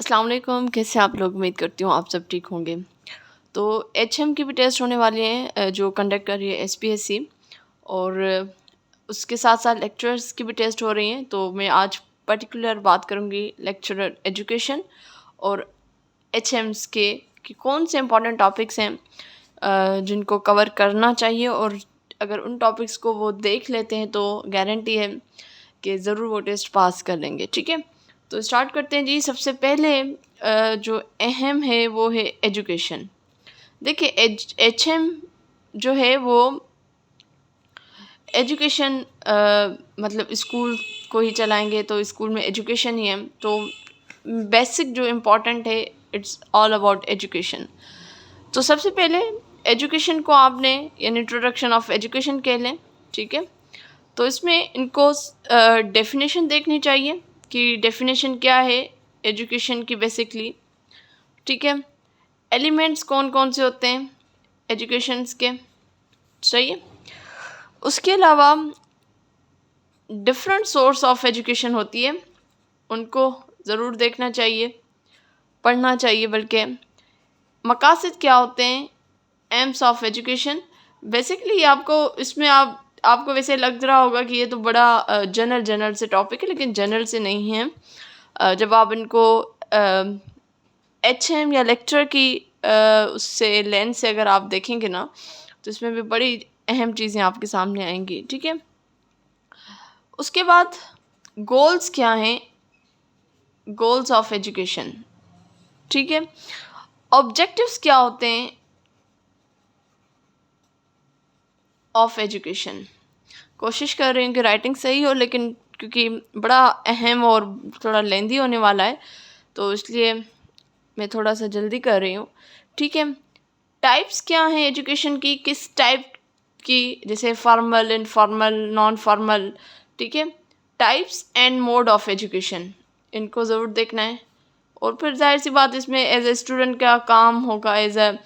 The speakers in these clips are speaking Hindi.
अस्सलाम वालेकुम, कैसे आप लोग? उम्मीद करती हूँ आप सब ठीक होंगे। तो एचएम की भी टेस्ट होने वाली हैं जो कंडक्ट कर रही है एसपीएससी, और उसके साथ साथ लेक्चरर्स की भी टेस्ट हो रही हैं। तो मैं आज पर्टिकुलर बात करूँगी लेक्चरर एजुकेशन और एचएम्स के कि कौन से इंपॉर्टेंट टॉपिक्स हैं जिनको कवर करना चाहिए, और अगर उन टॉपिक्स को वो देख लेते हैं तो गारंटी है कि ज़रूर वो टेस्ट पास कर लेंगे। ठीक है, तो स्टार्ट करते हैं जी। सबसे पहले जो अहम है वो है एजुकेशन। देखिए एचएम जो है वो एजुकेशन मतलब स्कूल को ही चलाएंगे तो स्कूल में एजुकेशन ही है। तो बेसिक जो इम्पोर्टेंट है, इट्स ऑल अबाउट एजुकेशन। तो सबसे पहले एजुकेशन को आपने यानी इंट्रोडक्शन ऑफ एजुकेशन कह लें। ठीक है, तो इसमें इनको डेफिनेशन देखनी चाहिए कि डेफिनेशन क्या है एजुकेशन की बेसिकली। ठीक है, एलिमेंट्स कौन कौन से होते हैं एजुकेशंस के, सही है। उसके अलावा डिफरेंट सोर्स ऑफ एजुकेशन होती है, उनको ज़रूर देखना चाहिए, पढ़ना चाहिए। बल्कि मकासद क्या होते हैं, एम्स ऑफ एजुकेशन। बेसिकली आपको इसमें आपको वैसे लग रहा होगा कि ये तो बड़ा जनरल से टॉपिक है, लेकिन जनरल से नहीं है। जब आप इनको एचएम या लेक्चर की उससे लेंस से अगर आप देखेंगे ना, तो इसमें भी बड़ी अहम चीज़ें आपके सामने आएंगी। ठीक है, उसके बाद गोल्स क्या हैं, गोल्स ऑफ एजुकेशन। ठीक है, ऑब्जेक्टिव्स क्या होते हैं ऑफ एजुकेशन। कोशिश कर रही हूँ कि राइटिंग सही हो, लेकिन क्योंकि बड़ा अहम और थोड़ा लेंदी होने वाला है तो इसलिए मैं थोड़ा सा जल्दी कर रही हूँ। ठीक है, टाइप्स क्या हैं एजुकेशन की, किस टाइप की, जैसे फॉर्मल, इनफॉर्मल, नॉन फॉर्मल। ठीक है, types and mode of education, इनको ज़रूर देखना है। और फिर जाहिर सी बात, इसमें एज ए स्टूडेंट क्या काम होगा, एज ए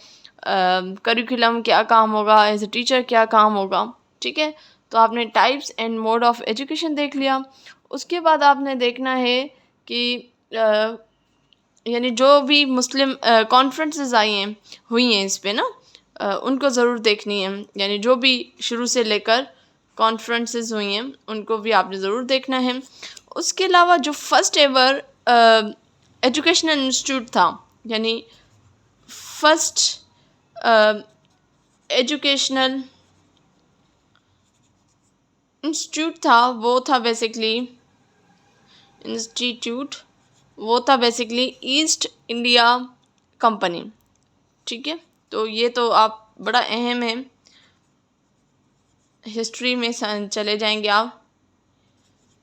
करिकुलम क्या काम होगा, एज ए टीचर क्या काम होगा। ठीक है, तो आपने types and mode of education देख लिया। उसके बाद आपने देखना है कि यानी जो भी मुस्लिम कॉन्फ्रेंसेस आई हैं हुई हैं इस पे ना, उनको ज़रूर देखनी है। यानी जो भी शुरू से लेकर कॉन्फ्रेंसेस हुई हैं उनको भी आपने ज़रूर देखना है। उसके अलावा जो फर्स्ट एवर एजुकेशनल इंस्टीट्यूट था, यानी फर्स्ट एजुकेशनल इंस्टीट्यूट था, वो था बेसिकली ईस्ट इंडिया कंपनी। ठीक है, तो ये तो आप बड़ा अहम है, हिस्ट्री में चले जाएंगे आप,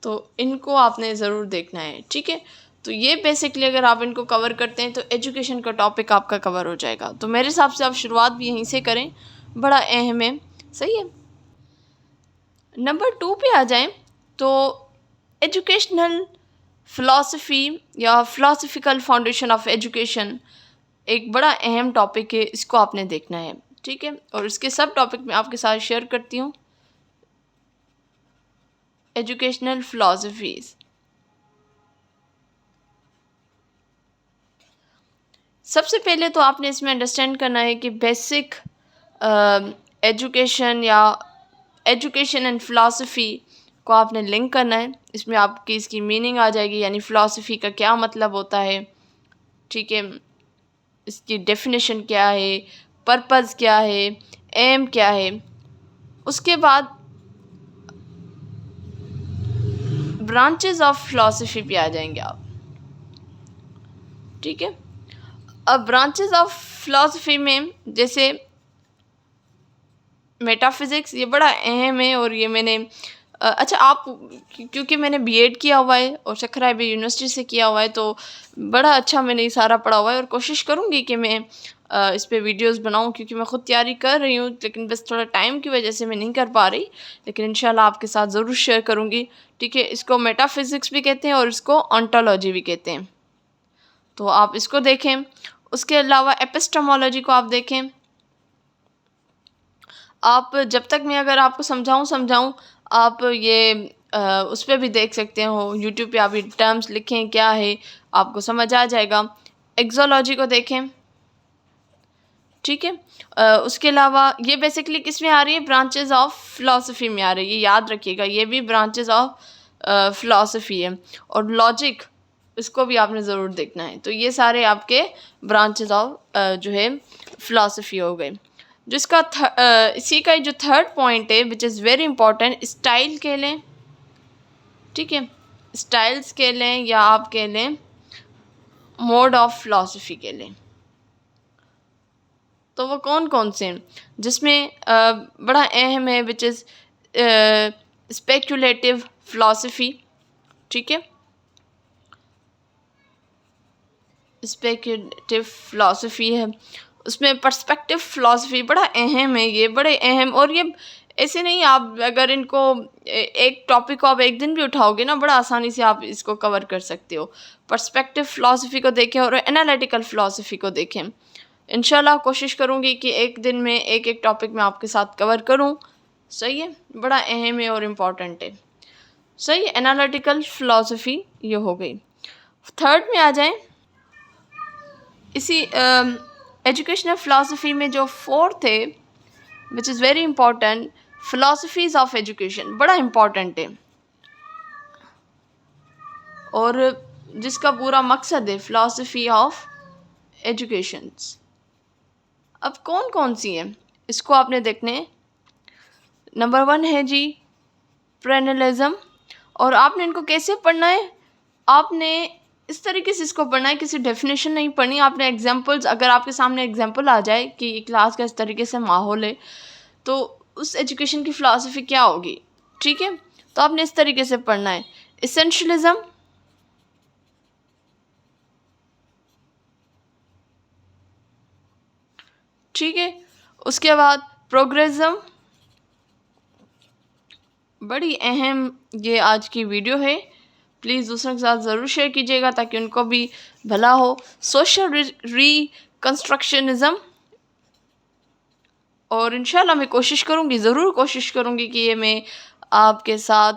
तो इनको आपने ज़रूर देखना है। ठीक है, तो ये बेसिकली अगर आप इनको कवर करते हैं तो एजुकेशन का टॉपिक आपका कवर हो जाएगा। तो मेरे हिसाब से आप शुरुआत भी यहीं से करें, बड़ा अहम है, सही है। नंबर 2 पे आ जाएं तो एजुकेशनल फ़िलासफ़ी या फ़िलासफ़िकल फाउंडेशन ऑफ एजुकेशन एक बड़ा अहम टॉपिक है, इसको आपने देखना है। ठीक है, और इसके सब टॉपिक मैं आपके साथ शेयर करती हूँ। एजुकेशनल फ़िलासफ़ीज़, सबसे पहले तो आपने इसमें अंडरस्टैंड करना है कि बेसिक एजुकेशन या एजुकेशन एंड फ़िलासफ़ी को आपने लिंक करना है। इसमें आपकी इसकी मीनिंग आ जाएगी, यानी फ़िलासफ़ी का क्या मतलब होता है। ठीक है, इसकी डेफिनेशन क्या है, पर्पज़ क्या है, एम क्या है। उसके बाद ब्रांचेस ऑफ फ़िलासफ़ी पे आ जाएंगे आप। ठीक है, अब ब्रांचेस ऑफ फ़िलासफ़ी में जैसे मेटाफिज़िक्स, ये बड़ा अहम है। और ये मैंने अच्छा, आप क्योंकि मैंने बीएड किया हुआ है और सखरा भी यूनिवर्सिटी से किया हुआ है, तो बड़ा अच्छा मैंने ये सारा पढ़ा हुआ है। और कोशिश करूँगी कि मैं इस पे वीडियोस बनाऊँ, क्योंकि मैं ख़ुद तैयारी कर रही हूँ, लेकिन बस थोड़ा टाइम की वजह से मैं नहीं कर पा रही। लेकिन इंशाल्लाह आपके साथ ज़रूर शेयर करूँगी। ठीक है, इसको मेटाफिज़िक्स भी कहते हैं और इसको ऑन्टोलॉजी भी कहते हैं, तो आप इसको देखें। उसके अलावा एपिस्टेमोलॉजी को आप देखें। आप जब तक मैं अगर आपको समझाऊँ आप ये उस पे भी देख सकते हो। यूट्यूब पे आप ये टर्म्स लिखें क्या है, आपको समझ आ जाएगा। एक्सोलॉजी को देखें, ठीक है। उसके अलावा ये बेसिकली किस में आ रही है, ब्रांचेस ऑफ फिलॉसफी में आ रही है, ये याद रखिएगा, ये भी ब्रांचेस ऑफ फिलॉसफी है। और लॉजिक, इसको भी आपने ज़रूर देखना है। तो ये सारे आपके ब्रांचेस ऑफ जो है फिलॉसफी हो गए। जिसका इसी का जो थर्ड पॉइंट है which is very important, style कह लें, ठीक है, स्टाइल्स कह लें या आप कह लें मोड ऑफ फिलॉसफी कह लें। तो वो कौन कौन से हैं, जिसमें बड़ा अहम है विच इज़ स्पेकुलेटिव फिलॉसफी, ठीक है। स्पेकुलेटिव फिलॉसफी है, उसमें पर्सपेक्टिव फिलॉसफी बड़ा अहम है, ये बड़े अहम। और ये ऐसे नहीं, आप अगर इनको एक टॉपिक को आप एक दिन भी उठाओगे ना, बड़ा आसानी से आप इसको कवर कर सकते हो। पर्सपेक्टिव फिलॉसफी को देखें और एनालिटिकल फिलॉसफी को देखें। इंशाल्लाह कोशिश करूँगी कि एक दिन में एक एक टॉपिक मैं आपके साथ कवर करूँ। सही है, बड़ा अहम है और इम्पॉर्टेंट है। सही है, एनालिटिकल फ़िलासफ़ी ये हो गई। थर्ड में आ जाएं, इसी एजुकेशनल फ़िलासफ़ी में जो फोर्थ है which is very important, philosophies of education, बड़ा इम्पॉर्टेंट है और जिसका पूरा मकसद है फ़िलासफ़ी ऑफ एजुकेशंस। अब कौन कौन सी हैं इसको आपने देखने। नंबर 1 है जी पेरेनलिज्म। और आपने इनको कैसे पढ़ना है, आपने इस तरीके से इसको पढ़ना है, किसी डेफिनेशन नहीं पढ़नी, आपने एग्जांपल्स, अगर आपके सामने एग्जांपल आ जाए कि क्लास का इस तरीके से माहौल है तो उस एजुकेशन की फ़िलासफ़ी क्या होगी, ठीक है। तो आपने इस तरीके से पढ़ना है। एसेंशियलिज्म, ठीक है। उसके बाद प्रोग्रेसिज्म, बड़ी अहम ये आज की वीडियो है, प्लीज़ दूसरों के साथ ज़रूर शेयर कीजिएगा ताकि उनको भी भला हो। सोशल रिकन्स्ट्रक्शनिज़म, और इंशाल्लाह मैं कोशिश करूँगी, ज़रूर कोशिश करूँगी कि ये मैं आपके साथ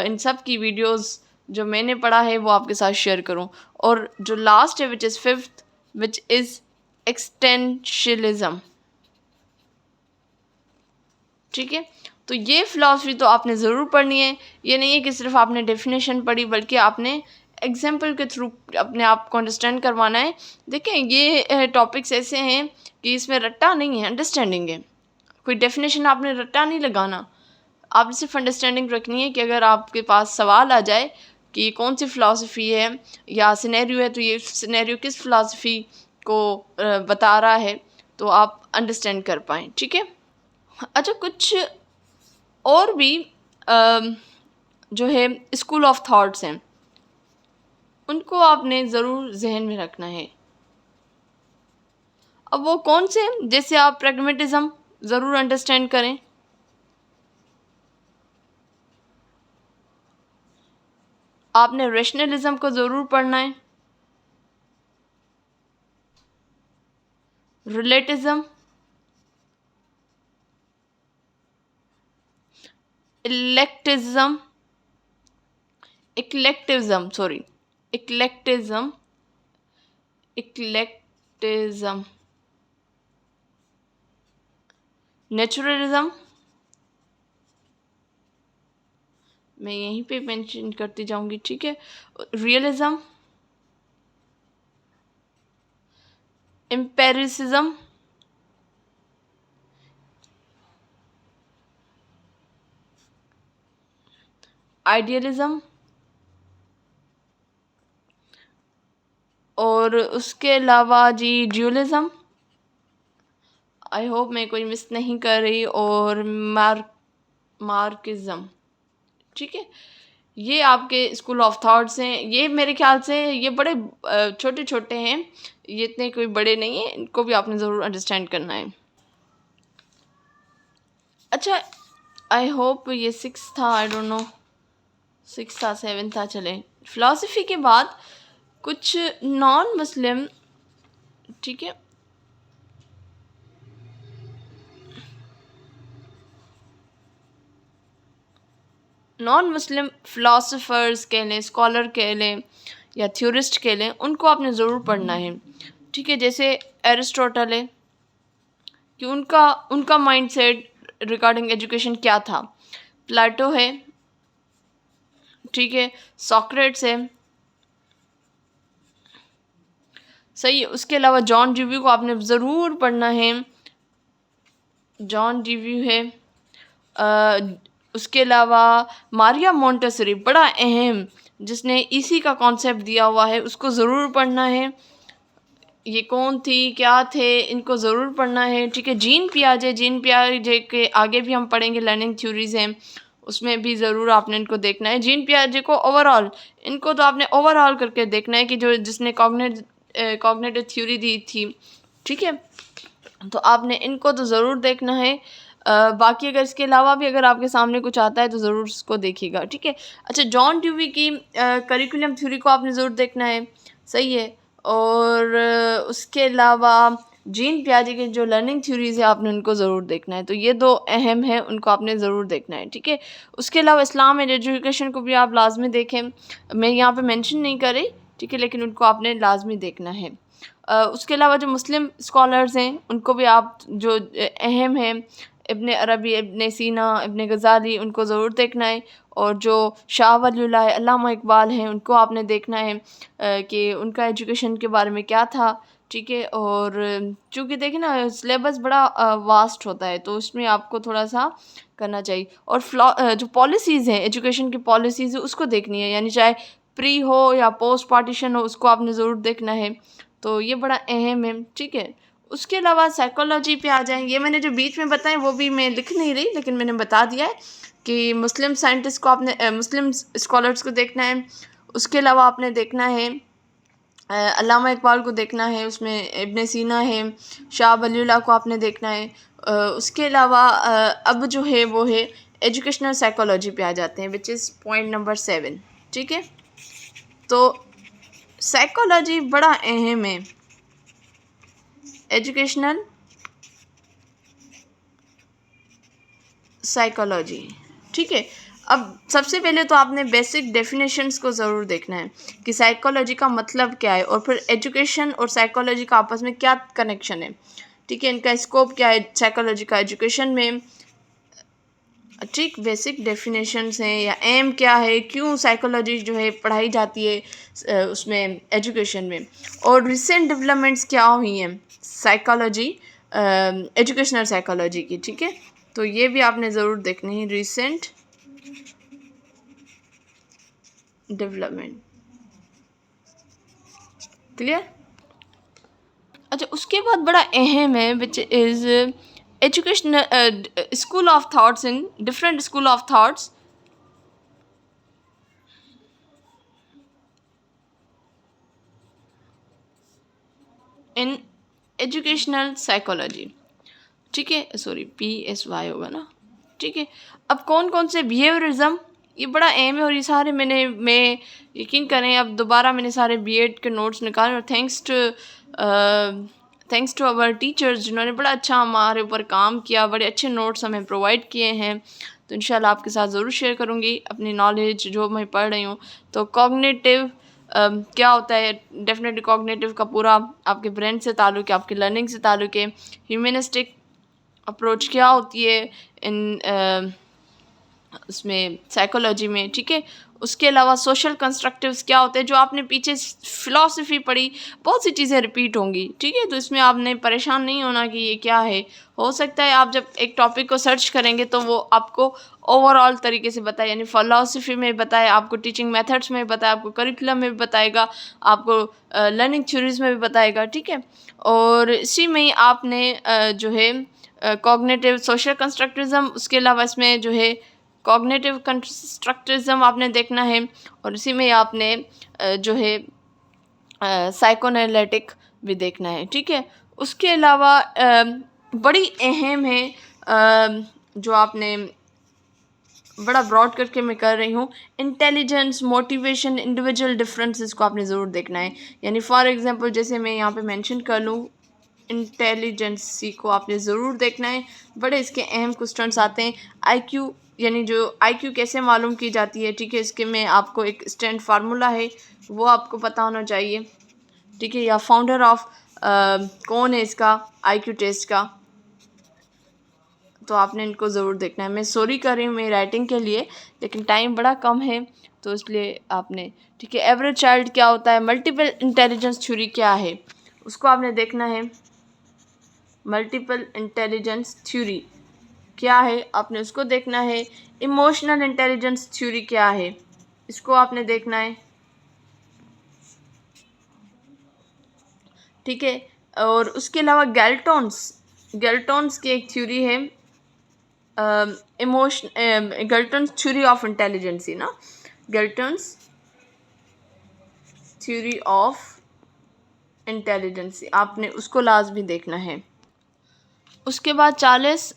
इन सब की वीडियोस जो मैंने पढ़ा है वो आपके साथ शेयर करूँ। और जो लास्ट है which is fifth, which is existentialism, ठीक है। तो ये फ़िलासफ़ी तो आपने ज़रूर पढ़नी है। ये नहीं है कि सिर्फ आपने डेफिनेशन पढ़ी, बल्कि आपने एग्जाम्पल के थ्रू अपने आप को अंडरस्टैंड करवाना है। देखें, ये टॉपिक्स ऐसे हैं कि इसमें रट्टा नहीं है, अंडरस्टैंडिंग है। कोई डेफिनेशन आपने रट्टा नहीं लगाना, आपने सिर्फ अंडरस्टैंडिंग रखनी है कि अगर आपके पास सवाल आ जाए कि कौन सी फ़िलासफ़ी है या सिनेरियो है, तो ये सिनेरियो किस फ़िलासफ़ी को बता रहा है, तो आप अंडरस्टैंड कर पाएँ, ठीक है। अच्छा, कुछ और भी जो है स्कूल ऑफ थॉट्स हैं, उनको आपने ज़रूर जहन में रखना है। अब वो कौन से हैं, जैसे आप प्रैग्मेटिज्म ज़रूर अंडरस्टैंड करें, आपने रैशनलिज्म को ज़रूर पढ़ना है, रिलेटिज्म, इलेक्टिज्म, इक्लेक्टिज्म, नेचुरलिज्म, मैं यहीं पे मेंशन करती जाऊंगी, ठीक है। रियलिज्म, एम्पेरिसिज्म, आइडियलिज्म, और उसके अलावा जी ड्यूलिज्म, आई होप मैं कोई मिस नहीं कर रही, और मार्किज्म, ठीक है। ये आपके स्कूल ऑफ थॉट्स हैं। ये मेरे ख्याल से ये बड़े छोटे छोटे हैं, ये इतने कोई बड़े नहीं हैं, इनको भी आपने ज़रूर अंडरस्टैंड करना है। अच्छा, आई होप ये 6 था, आई डोंट नो 6 था 7 था। चले, फ़िलासफ़ी के बाद कुछ नॉन मुस्लिम, ठीक है, नॉन मुस्लिम फ़िलासफ़र्स कह लें, स्कॉलर कह लें या थ्योरिस्ट कह लें, उनको आपने ज़रूर पढ़ना है। ठीक है, जैसे एरिस्टोटल है कि उनका उनका माइंडसेट रिगार्डिंग एजुकेशन क्या था। प्लेटो है, ठीक है, सॉक्रेट्स है, सही है। उसके अलावा जॉन डीवी को आपने ज़रूर पढ़ना है, जॉन डीवी है। उसके अलावा मारिया मोंटेसरी, बड़ा अहम, जिसने इसी का कॉन्सेप्ट दिया हुआ है, उसको ज़रूर पढ़ना है। ये कौन थी, क्या थे, इनको ज़रूर पढ़ना है। ठीक है, जीन पियाजे के आगे भी हम पढ़ेंगे, लर्निंग थ्योरीज हैं, उसमें भी ज़रूर आपने इनको देखना है। जीन पियाजे को ओवरऑल, इनको तो आपने ओवरऑल करके देखना है कि जो जिसने कॉग्निटिव थ्योरी दी थी। ठीक है, तो आपने इनको तो ज़रूर देखना है। बाकी अगर इसके अलावा भी अगर आपके सामने कुछ आता है तो ज़रूर उसको देखिएगा। ठीक है, अच्छा, जॉन ड्यूवी की करिकुलम थ्योरी को आपने ज़रूर देखना है, सही है। और उसके अलावा जीन पियाजे की जो लर्निंग थ्योरीज है, आपने उनको ज़रूर देखना है। तो ये दो अहम है, उनको आपने ज़रूर देखना है। ठीक है, उसके अलावा इस्लाम एंड एजुकेशन को भी आप लाजमी देखें, मैं यहाँ पे मेंशन नहीं कर रही, ठीक है, लेकिन उनको आपने लाजमी देखना है। उसके अलावा जो मुस्लिम स्कॉलर्स हैं, उनको भी आप जो अहम हैं, इब्ने अरबी, इब्ने सीना, इब्ने गज़ाली, उनको ज़रूर देखना है। और जो शाह वलीउल्लाह, अल्लामा इकबाल हैं, उनको आपने देखना है कि उनका एजुकेशन के बारे में क्या था। ठीक है, और चूँकि देखिए ना, सिलेबस बड़ा वास्ट होता है, तो उसमें आपको थोड़ा सा करना चाहिए। और जो पॉलिसीज़ हैं, एजुकेशन की पॉलिसीज़, उसको देखनी है, यानी चाहे प्री हो या पोस्ट पार्टीशन हो, उसको आपने ज़रूर देखना है। तो ये बड़ा अहम है। ठीक है, उसके अलावा साइकोलॉजी पे आ जाएं। ये मैंने जो बीच में बताएं वो भी मैं लिख नहीं रही, लेकिन मैंने बता दिया है कि मुस्लिम साइंटिस्ट को आपने मुस्लिम स्कॉलर्स को देखना है। उसके अलावा आपने देखना है अल्लामा इकबाल को देखना है, उसमें इब्ने सीना है, शाह वलीउल्लाह को आपने देखना है। उसके अलावा अब जो है वो है एजुकेशनल साइकोलॉजी पे आ जाते हैं, विच इज़ पॉइंट नंबर 7। ठीक है, तो साइकोलॉजी बड़ा अहम है, एजुकेशनल साइकोलॉजी। ठीक है, अब सबसे पहले तो आपने बेसिक डेफिनेशंस को ज़रूर देखना है कि साइकोलॉजी का मतलब क्या है, और फिर एजुकेशन और साइकोलॉजी का आपस में क्या कनेक्शन है। ठीक है, इनका स्कोप क्या है साइकोलॉजी का एजुकेशन में। ठीक, बेसिक डेफिनेशंस हैं या एम क्या है, क्यों साइकोलॉजी जो है पढ़ाई जाती है उसमें एजुकेशन में, और रिसेंट डेवलपमेंट्स क्या हुई हैं साइकोलॉजी, एजुकेशनल साइकोलॉजी की। ठीक है, तो ये भी आपने ज़रूर देखनी है, रिसेंट डेवलपमेंट। क्लियर? अच्छा, उसके बाद बड़ा अहम है, which is educational school of thoughts, in different school of thoughts in educational psychology. ठीक है, सॉरी PSY होगा ना। ठीक है, अब कौन कौन से बिहेवियरिज्म, ये बड़ा एम है, और ये सारे मैं यकीन करें, अब दोबारा मैंने सारे BEd के नोट्स निकाले, और थैंक्स टू अवर टीचर्स, जिन्होंने बड़ा अच्छा हमारे ऊपर काम किया, बड़े अच्छे नोट्स हमें प्रोवाइड किए हैं। तो इंशाल्लाह आपके साथ ज़रूर शेयर करूँगी अपनी नॉलेज जो मैं पढ़ रही हूँ। तो कॉग्निटिव क्या होता है, डेफिनेटली कॉग्निटिव का पूरा आपके ब्रेन से ताल्लुक़ है, आपके लर्निंग से ताल्लुक़ है। ह्यूमनिस्टिक अप्रोच क्या होती है इन उसमें साइकोलॉजी में। ठीक है, उसके अलावा सोशल कंस्ट्रक्टिव्स क्या होते हैं, जो आपने पीछे फ़िलासफ़ी पढ़ी, बहुत सी चीज़ें रिपीट होंगी। ठीक है, तो इसमें आपने परेशान नहीं होना कि ये क्या है। हो सकता है आप जब एक टॉपिक को सर्च करेंगे तो वो आपको ओवरऑल तरीके से बताए, यानी फ़िलासफ़ी में बताए, आपको टीचिंग मेथड्स में बताए, आपको करिकुलम में भी बताएगा, आपको लर्निंग थ्योरीज में भी बताएगा। ठीक है, और इसी में ही आपने जो है कॉग्निटिव सोशल कंस्ट्रक्टिज्म, उसके अलावा इसमें जो है कॉग्निटिव कंस्ट्रक्टिज्म आपने देखना है, और इसी में आपने जो है साइकोएनालिटिक भी देखना है। ठीक है, उसके अलावा बड़ी अहम है जो आपने बड़ा ब्रॉड करके मैं कर रही हूँ, इंटेलिजेंस, मोटिवेशन, इंडिविजुअल डिफरेंसेस को आपने ज़रूर देखना है। यानी फॉर एग्जांपल जैसे मैं यहाँ पे मेंशन कर लूँ, इंटेलिजेंसी को आपने ज़रूर देखना है। बड़े इसके अहम क्वेश्चंस आते हैं, IQ यानी जो आईक्यू कैसे मालूम की जाती है, ठीक है, इसके में आपको एक स्टैंड फार्मूला है वो आपको पता होना चाहिए, ठीक है। या फाउंडर ऑफ कौन है इसका आईक्यू टेस्ट का, तो आपने इनको ज़रूर देखना है। मैं सॉरी कर रही हूँ मेरी राइटिंग के लिए, लेकिन टाइम बड़ा कम है तो इसलिए आपने, ठीक है। एवरेज चाइल्ड क्या होता है, मल्टीपल इंटेलिजेंस थ्योरी क्या है उसको आपने देखना है। मल्टीपल इंटेलिजेंस थ्योरी क्या है आपने उसको देखना है। इमोशनल इंटेलिजेंस थ्योरी क्या है इसको आपने देखना है, ठीक है। और उसके अलावा गैल्टोन्स की एक थ्योरी है, गैल्टन्स थ्योरी ऑफ इंटेलिजेंसी ना, गैल्टन्स थ्योरी ऑफ इंटेलिजेंसी आपने उसको लाजमी देखना है। उसके बाद 40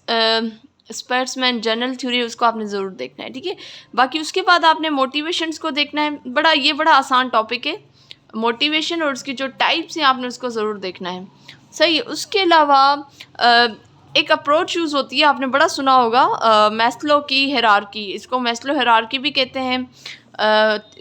स्पर्ट्समैन जनरल थ्योरी उसको आपने ज़रूर देखना है, ठीक है। बाकी उसके बाद आपने मोटिवेशंस को देखना है। ये बड़ा आसान टॉपिक है मोटिवेशन, और उसकी जो टाइप्स हैं आपने उसको ज़रूर देखना है, सही है। उसके अलावा एक अप्रोच यूज़ होती है, आपने बड़ा सुना होगा मैस्लो की हायरार्की, इसको मैस्लो हायरार्की भी कहते हैं,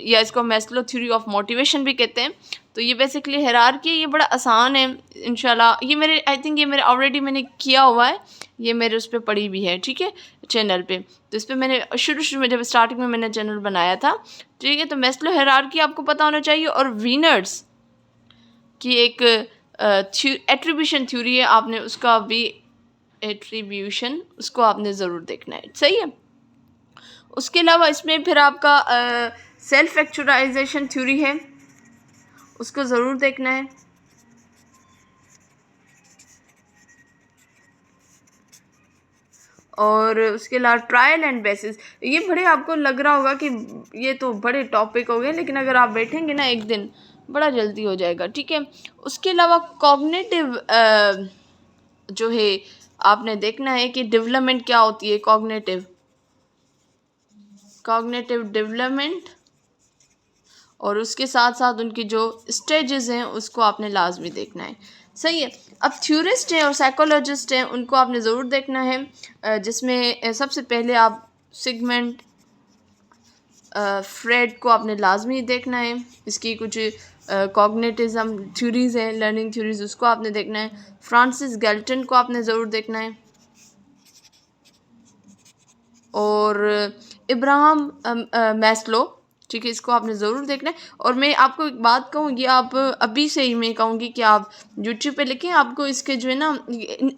या इसको मैस्लो थ्योरी ऑफ मोटिवेशन भी कहते हैं। तो ये बेसिकली हायरार्की, ये बड़ा आसान है इंशाल्लाह। ये मेरे आई थिंक ये मेरे ऑलरेडी मैंने किया हुआ है, ये मेरे उस पर पड़ी भी है, ठीक है, चैनल पे। तो इस पर मैंने शुरू में जब स्टार्टिंग में मैंने चैनल बनाया था, ठीक है। तो मैस्लो हायरार्की आपको पता होना चाहिए। और वीनर्स की एक एट्रीब्यूशन थ्योरी है, आपने उसका भी एट्रीब्यूशन उसको आपने ज़रूर देखना है, सही है। उसके अलावा इसमें फिर आपका सेल्फ एक्चुअलाइजेशन थ्योरी है, उसको ज़रूर देखना है। और उसके अलावा ट्रायल एंड बेसिस, ये बड़े आपको लग रहा होगा कि ये तो बड़े टॉपिक हो गए, लेकिन अगर आप बैठेंगे ना एक दिन बड़ा जल्दी हो जाएगा, ठीक है। उसके अलावा कॉग्निटिव जो है आपने देखना है कि डेवलपमेंट क्या होती है, कॉग्निटिव डेवलपमेंट, और उसके साथ साथ उनकी जो स्टेजेस हैं उसको आपने लाजमी देखना है, सही है। अब थ्योरिस्ट हैं और साइकोलॉजिस्ट हैं, उनको आपने ज़रूर देखना है, जिसमें सबसे पहले आप सिगमंड फ्रेड को आपने लाजमी देखना है। इसकी कुछ कॉग्निटिज्म थ्योरीज़ हैं, लर्निंग थ्योरीज़, उसको आपने देखना है। फ्रांसिस गैल्टन को आपने ज़रूर देखना है। और इब्राहम मैस्लो, ठीक है, इसको आपने ज़रूर देखना है। और मैं आपको एक बात कहूँगी, आप अभी से ही मैं कहूँगी कि आप यूट्यूब पे लिखें, आपको इसके जो है ना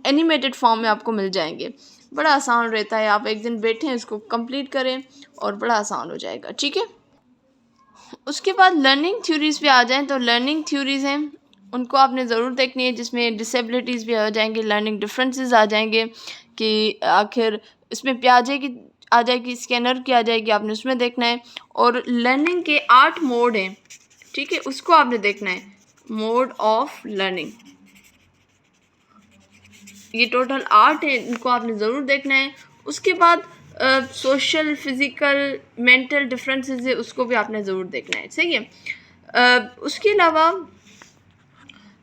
एनिमेटेड फॉर्म में आपको मिल जाएंगे, बड़ा आसान रहता है। आप एक दिन बैठें इसको कंप्लीट करें और बड़ा आसान हो जाएगा, ठीक है। उसके बाद लर्निंग थ्योरीज़ पे आ जाएं, तो लर्निंग थ्योरीज़ हैं उनको आपने ज़रूर देखनी है, जिसमें डिसेबिलिटीज़ भी आ जाएंगे, लर्निंग डिफरेंसेस आ जाएंगे, कि आखिर इसमें प्याजे की आ जाएगी, स्कैनर की आ जाएगी, आपने उसमें देखना है। और लर्निंग के 8 मोड हैं, ठीक है, उसको आपने देखना है। मोड ऑफ लर्निंग, ये टोटल 8 है, इनको आपने ज़रूर देखना है। उसके बाद सोशल फिज़िकल मेंटल डिफरेंसेस है, उसको भी आपने ज़रूर देखना है, सही है। उसके अलावा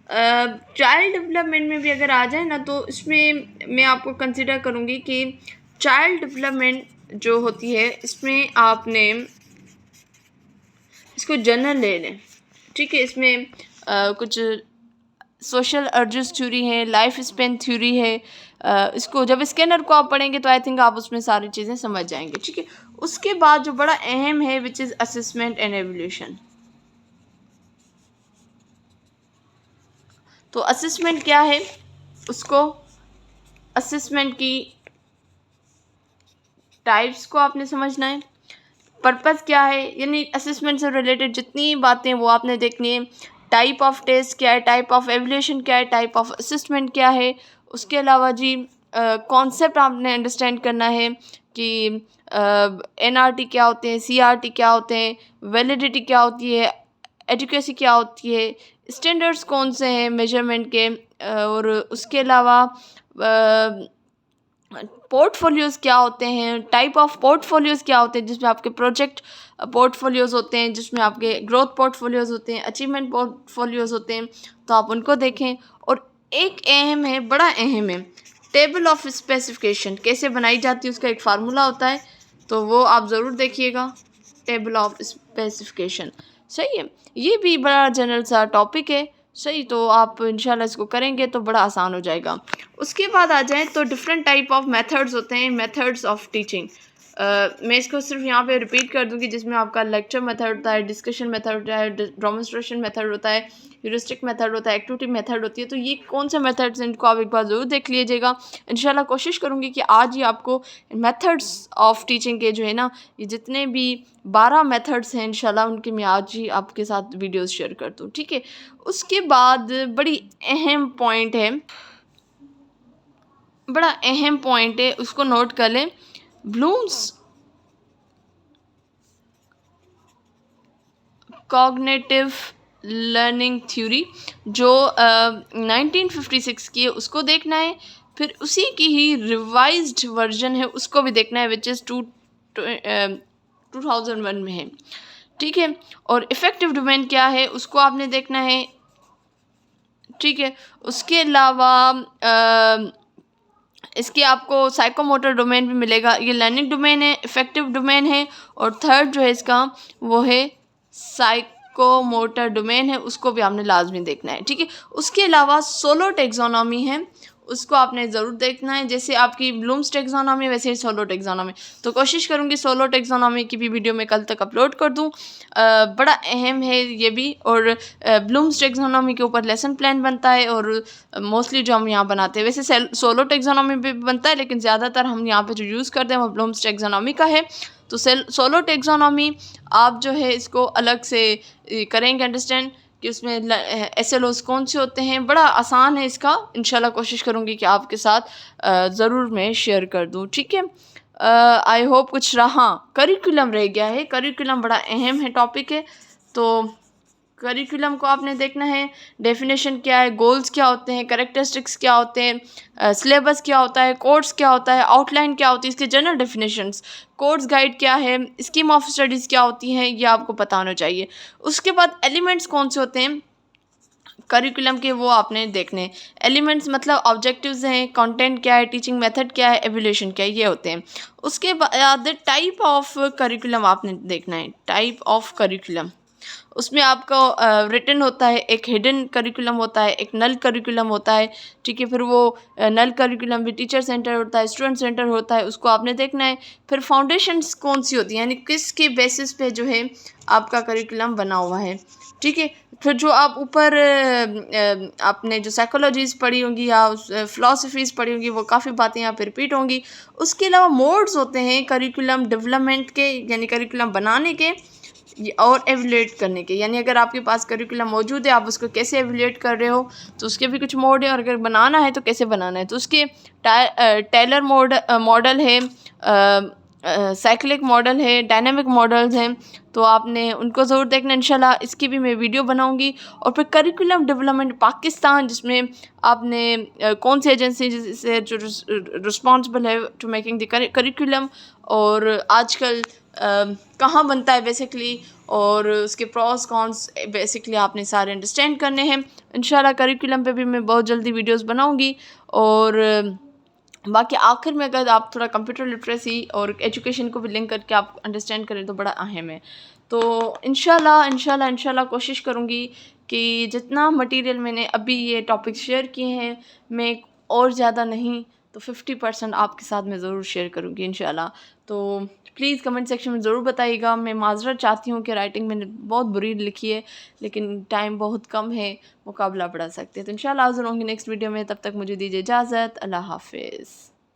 चाइल्ड डेवलपमेंट में भी अगर आ जाए ना, तो इसमें मैं आपको कंसिडर करूँगी कि चाइल्ड डेवलपमेंट जो होती है इसमें आपने इसको जनरल ले लें, ठीक है। इसमें कुछ सोशल अर्जेस थ्योरी है, लाइफ स्पेन थ्योरी है, इसको जब स्कैनर को आप पढ़ेंगे तो आई थिंक आप उसमें सारी चीज़ें समझ जाएंगे, ठीक है। उसके बाद जो बड़ा अहम है which is assessment and evolution. तो असेसमेंट क्या है, उसको असेसमेंट की टाइप्स को आपने समझना है, पर्पस क्या है, यानी असेसमेंट से रिलेटेड जितनी बातें वो आपने देखनी है। टाइप ऑफ टेस्ट क्या है, टाइप ऑफ एवोल्यूशन क्या है, टाइप ऑफ असेसमेंट क्या है। उसके अलावा जी कॉन्सेप्ट आपने अंडरस्टैंड करना है कि एनआरटी क्या होते हैं, सीआरटी क्या होते हैं, वैलिडिटी क्या होती है, एजुकेसी क्या होती है, स्टैंडर्ड्स कौन से हैं मेजरमेंट के, और उसके अलावा पोर्टफोलियोज़ क्या होते हैं, टाइप ऑफ पोर्टफोलियोज़ क्या होते हैं, जिसमें आपके प्रोजेक्ट पोर्टफोलियोज़ होते हैं, जिसमें आपके ग्रोथ पोर्टफोलियोज़ होते हैं, अचीवमेंट पोर्टफोलियोज़ होते हैं, तो आप उनको देखें। और एक अहम है, बड़ा अहम है, टेबल ऑफ स्पेसिफिकेशन कैसे बनाई जाती है, उसका एक फार्मूला होता है, तो वो आप ज़रूर देखिएगा, टेबल ऑफ स्पेसिफिकेशन। सही है, ये भी बड़ा जनरल सा टॉपिक है। सही, तो आप इंशाल्लाह इसको करेंगे तो बड़ा आसान हो जाएगा। उसके बाद आ जाएँ तो डिफरेंट टाइप ऑफ मेथड्स होते हैं, मेथड्स ऑफ टीचिंग। मैं इसको सिर्फ यहाँ पे रिपीट कर दूँगी, जिसमें आपका लेक्चर मेथड होता है, डिस्कशन मेथड होता है, डेमोंस्ट्रेशन मेथड होता है, ह्यूरिस्टिक मेथड होता है, एक्टिविटी मेथड होती है। तो ये कौन से मेथड्स हैं, इनको आप एक बार ज़रूर देख लीजिएगा। इंशाल्लाह कोशिश करूँगी कि आज ही आपको मेथड्स ऑफ टीचिंग के जो है ना, ये जितने भी 12 मेथड्स हैं इंशाल्लाह, उनके मैं आज ही आपके साथ वीडियोस शेयर कर दूँ, ठीक है। उसके बाद बड़ी अहम पॉइंट है, बड़ा अहम पॉइंट है, उसको नोट कर लें। ब्लूम्स कॉग्निटिव लर्निंग थ्योरी जो 1956 की है, उसको देखना है। फिर उसी की ही रिवाइज्ड वर्जन है, उसको भी देखना है, विच इज़ 2001 में है, ठीक है। और इफ़ेक्टिव डोमेन क्या है, उसको आपने देखना है, ठीक है। उसके अलावा इसके आपको साइकोमोटर डोमेन भी मिलेगा। ये लर्निंग डोमेन है, इफ़ेक्टिव डोमेन है, और थर्ड जो है इसका वो है साइकोमोटर डोमेन है, उसको भी आपने लाजमी देखना है, ठीक है। उसके अलावा सोलो टेक्सोनॉमी है, उसको आपने ज़रूर देखना है। जैसे आपकी ब्लूम्स टेक्सोनॉमी वैसे ही सोलो टेक्सोनॉमी, तो कोशिश करूँगी सोलो टेक्सोनॉमी की भी वीडियो मैं कल तक अपलोड कर दूँ। बड़ा अहम है ये भी। और ब्लूम्स टेक्सोनॉमी के ऊपर लेसन प्लान बनता है, और मोस्टली जो हम यहाँ बनाते हैं, वैसे सोलो टेक्सोनॉमी भी बनता है, लेकिन ज़्यादातर हम यहाँ पे जो यूज़ करते हैं वो ब्लूम्स टेक्सोनॉमी का है। तो सोलो टेक्सोनॉमी आप जो है इसको अलग से करेंगे अंडरस्टैंड कि उसमें SLOs कौन से होते हैं। बड़ा आसान है इसका, इंशाल्लाह कोशिश करूँगी कि आपके साथ ज़रूर मैं शेयर कर दूँ, ठीक है। आई होप कुछ रहा। करिकुलम रह गया है, करिकुलम बड़ा अहम है, टॉपिक है। तो करिकुलम को आपने देखना है, डेफिनेशन क्या है, गोल्स क्या होते हैं, कैरेक्टरिस्टिक्स क्या होते हैं, सिलेबस क्या होता है, कोर्स क्या होता है, आउटलाइन क्या होती है, इसके जनरल डेफिनेशंस, कोर्स गाइड क्या है, स्कीम ऑफ स्टडीज़ क्या होती हैं, ये आपको पता होना चाहिए। उसके बाद एलिमेंट्स कौन से होते हैं करिकुलम के, वो आपने देखने। एलिमेंट्स मतलब ऑब्जेक्टिव्स हैं, कंटेंट क्या है, टीचिंग मेथड क्या है, एवोल्यूशन क्या है, ये होते हैं। उसके बाद टाइप ऑफ करिकुलम आपने देखना है, टाइप ऑफ करिकुलम। उसमें आपका रिटन होता है, एक हिडन करिकुलम होता है, एक नल करिकुलम होता है, ठीक है। फिर वो नल करिकुलम भी टीचर सेंटर होता है, स्टूडेंट सेंटर होता है, उसको आपने देखना है। फिर फाउंडेशंस कौन सी होती हैं, यानी किसके बेसिस पे जो है आपका करिकुलम बना हुआ है, ठीक है। फिर जो आप ऊपर आपने जो साइकोलॉजीज़ पढ़ी होंगी या फ़िलासफ़ीज़ पढ़ी होंगी, वो काफ़ी बातें यहाँ पे रिपीट होंगी। उसके अलावा मोड्स होते हैं करिकुलम डेवलपमेंट के, यानी करिकुलम बनाने के और एवेल्यूएट करने के। यानी अगर आपके पास करिकुलम मौजूद है, आप उसको कैसे एवेल्यूएट कर रहे हो, तो उसके भी कुछ मोड है। और अगर बनाना है तो कैसे बनाना है, तो उसके टेलर मॉडल है, साइक्लिक मॉडल है, डायनामिक मॉडल्स हैं। तो आपने उनको ज़रूर देखना, इंशाल्लाह इसकी भी मैं वीडियो बनाऊंगी। और फिर करिकुलम डेवलपमेंट पाकिस्तान, जिसमें आपने कौन सी एजेंसी से जो रिस्पॉन्सिबल है टू मेकिंग द करिकुलम, और आजकल कहाँ बनता है बेसिकली, और उसके प्रॉस कॉन्स बेसिकली आपने सारे अंडरस्टैंड करने हैं। इंशाल्लाह करिकुलम पे भी मैं बहुत जल्दी वीडियोस बनाऊंगी। और बाकी आखिर में अगर आप थोड़ा कंप्यूटर लिटरेसी और एजुकेशन को भी लिंक करके आप अंडरस्टैंड करें तो बड़ा अहम है। तो इंशाल्लाह कोशिश करूँगी कि जितना मटेरियल मैंने अभी ये टॉपिक शेयर किए हैं, मैं और ज़्यादा नहीं तो 50% आपके साथ मैं ज़रूर शेयर करूँगी इंशाल्लाह। तो प्लीज़ कमेंट सेक्शन में ज़रूर बताइएगा। मैं माज़रत चाहती हूँ कि राइटिंग मैंने बहुत बुरी लिखी है, लेकिन टाइम बहुत कम है, मुकाबला बढ़ा सकते हैं। तो इंशाल्लाह हाज़िर होंगे नेक्स्ट वीडियो में, तब तक मुझे दीजिए इजाज़त। अल्लाह हाफ़िज़।